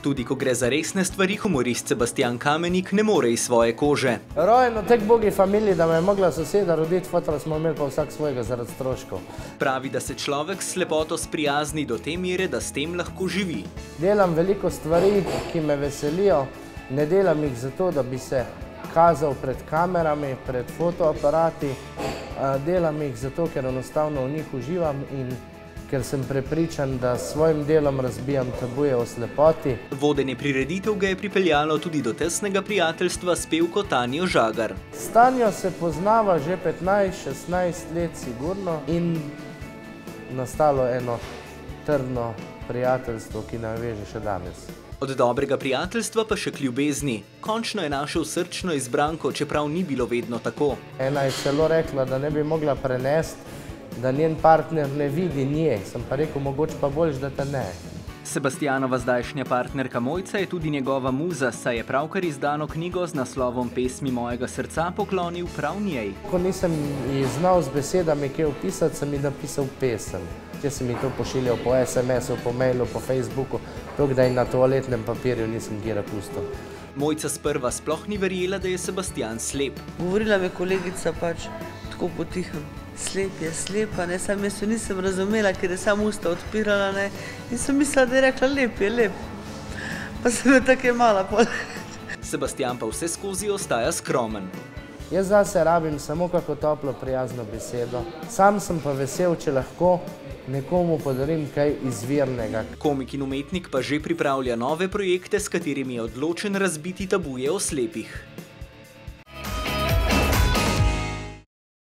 Tudi ko gre za resne stvari, humorist Sebastian Kamenik ne more iz svoje kože. Rojen v tej bogi familiji, da me je mogla soseda roditi, fotra smo imeli pa vsak svojega zaradi stroškov. Pravi, da se človek s slepoto sprijazni do te mere, da s tem lahko živi. Delam veliko stvari, ki me veselijo. Ne delam jih zato, da bi se kazal pred kamerami, pred fotoaparati. Delam jih zato, ker enostavno v njih uživam in ker sem prepričan, da s svojim delom razbijam tabuje o slepoti. Vodenje prireditev ga je pripeljalo tudi do tesnega prijateljstva s pevko Tanjo Žagar. S Tanjo se poznava že 15-16 let sigurno in nastalo eno trdno prijateljstvo, ki nam veže še danes. Od dobrega prijateljstva pa še k ljubezni. Končno je našel srčno izbranko, čeprav ni bilo vedno tako. Ena je celo rekla, da ne bi mogla prenesti, da njen partner ne vidi nje. Sem pa rekel, mogoče pa boljš, da te ne. Sebastianova zdajšnja partnerka Mojca je tudi njegova muza, saj je pravkar izdano knjigo z naslovom Pesmi mojega srca poklonil prav njej. Ko nisem ji znal z besedami kaj opisati, sem ji napisal pesem. Če sem ji to pošiljal po SMS-u, po mailu, po Facebooku, to kdaj na toaletnem papirju nisem kjera pustil. Mojca sprva sploh ni verjela, da je Sebastian slep. Govorila mi je kolegica pač tako potihem. Slep je slepa, ne, sam jaz jo nisem razumela, ker je sam usta odpirala, ne, in sem mislila, da je rekla, lep je, lep. Pa sem jo tako jemala pol. Sebastian pa vse skozi ostaja skromen. Jaz zase rabim samo kako toplo, prijazno besedo. Sam sem pa vesel, če lahko nekomu podarim kaj izvirnega. Komik in umetnik pa že pripravlja nove projekte, s katerimi je odločen razbiti tabuje o slepih.